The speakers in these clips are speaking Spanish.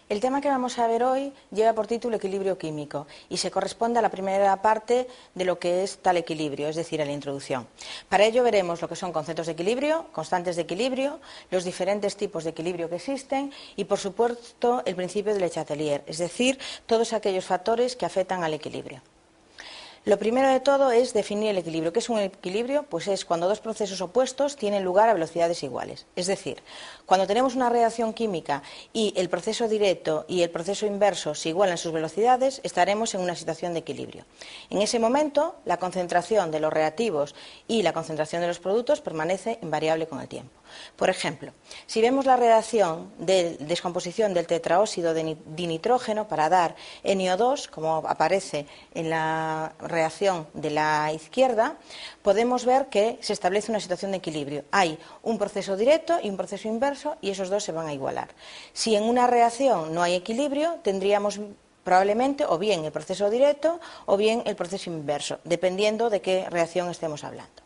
El tema que vamos a ver hoy lleva por título equilibrio químico y se corresponde a la primera parte de lo que es tal equilibrio, es decir, a la introducción. Para ello veremos lo que son conceptos de equilibrio, constantes de equilibrio, los diferentes tipos de equilibrio que existen y, por supuesto, el principio de Le Chatelier, es decir, todos aquellos factores que afectan al equilibrio. Lo primero de todo es definir el equilibrio. ¿Qué es un equilibrio? Pues es cuando dos procesos opuestos tienen lugar a velocidades iguales. Es decir, cuando tenemos una reacción química y el proceso directo y el proceso inverso se igualan sus velocidades, estaremos en una situación de equilibrio. En ese momento, la concentración de los reactivos y la concentración de los productos permanece invariable con el tiempo. Por ejemplo, si vemos la reacción de descomposición del tetraóxido de dinitrógeno para dar NO2, como aparece en la reacción de la izquierda, podemos ver que se establece una situación de equilibrio. Hay un proceso directo y un proceso inverso y esos dos se van a igualar. Si en una reacción no hay equilibrio, tendríamos probablemente o bien el proceso directo o bien el proceso inverso, dependiendo de qué reacción estemos hablando.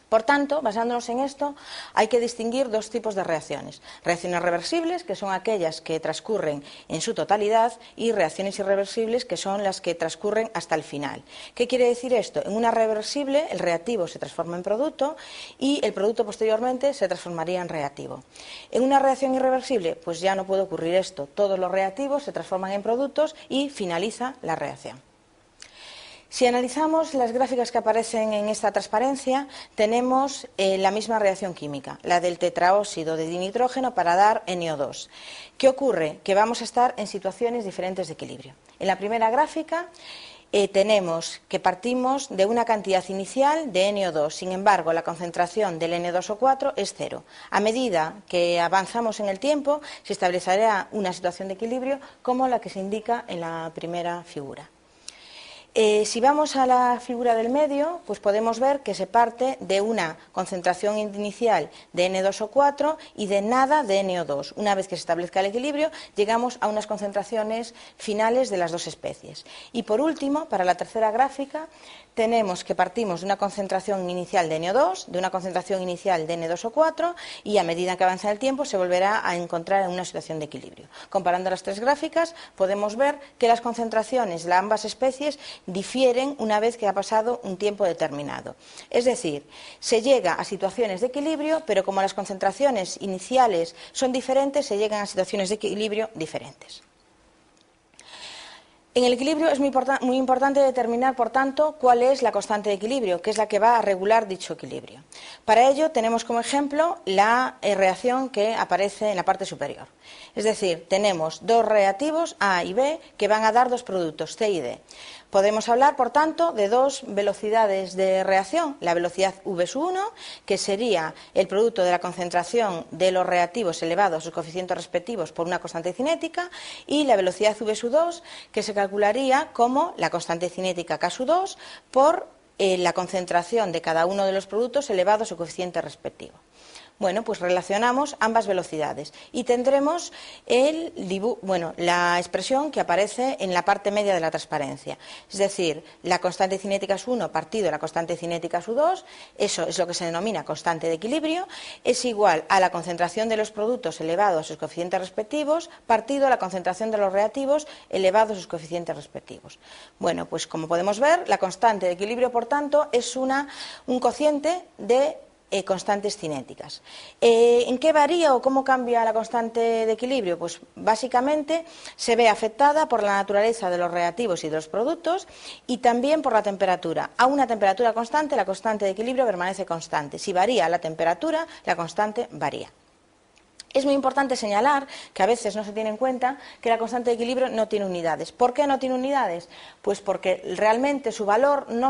Por tanto, basándonos en esto, hay que distinguir dos tipos de reacciones. Reacciones reversibles, que son aquellas que transcurren en su totalidad, y reacciones irreversibles, que son las que transcurren hasta el final. ¿Qué quiere decir esto? En una reversible, el reactivo se transforma en producto y el producto posteriormente se transformaría en reactivo. En una reacción irreversible, pues ya no puede ocurrir esto. Todos los reactivos se transforman en productos y finaliza la reacción. Si analizamos las gráficas que aparecen en esta transparencia, tenemos la misma reacción química, la del tetraóxido de dinitrógeno para dar NO2. ¿Qué ocurre? Que vamos a estar en situaciones diferentes de equilibrio. En la primera gráfica tenemos que partimos de una cantidad inicial de NO2, sin embargo la concentración del N2O4 es cero. A medida que avanzamos en el tiempo se establecerá una situación de equilibrio como la que se indica en la primera figura. Si vamos a la figura del medio, pues podemos ver que se parte de una concentración inicial de N2O4 y de nada de NO2. Una vez que se establezca el equilibrio, llegamos a unas concentraciones finales de las dos especies. Y por último, para la tercera gráfica, tenemos que partimos de una concentración inicial de NO2, de una concentración inicial de N2O4 y a medida que avanza el tiempo se volverá a encontrar en una situación de equilibrio. Comparando las tres gráficas, podemos ver que las concentraciones de ambas especies difieren una vez que ha pasado un tiempo determinado. Es decir, se llega a situaciones de equilibrio, pero como las concentraciones iniciales son diferentes, se llegan a situaciones de equilibrio diferentes. En el equilibrio es muy importante determinar, por tanto, cuál es la constante de equilibrio, que es la que va a regular dicho equilibrio. Para ello tenemos como ejemplo la reacción que aparece en la parte superior. Es decir, tenemos dos reactivos A y B que van a dar dos productos C y D. Podemos hablar, por tanto, de dos velocidades de reacción. La velocidad V1, que sería el producto de la concentración de los reactivos elevado a sus coeficientes respectivos por una constante cinética, y la velocidad V2, que se calcularía como la constante cinética K2 por la concentración de cada uno de los productos elevado a su coeficiente respectivo. Bueno, pues relacionamos ambas velocidades y tendremos la expresión que aparece en la parte media de la transparencia. Es decir, la constante cinética S1 partido de la constante cinética S2, eso es lo que se denomina constante de equilibrio, es igual a la concentración de los productos elevado a sus coeficientes respectivos partido a la concentración de los reactivos elevado a sus coeficientes respectivos. Bueno, pues como podemos ver, la constante de equilibrio, por tanto, es un cociente de constantes cinéticas. ¿En qué varía o cómo cambia la constante de equilibrio? Pues básicamente se ve afectada por la naturaleza de los reactivos y de los productos y también por la temperatura. A una temperatura constante, la constante de equilibrio permanece constante. Si varía la temperatura, la constante varía. Es muy importante señalar que a veces no se tiene en cuenta que la constante de equilibrio no tiene unidades. ¿Por qué no tiene unidades? Pues porque realmente su valor no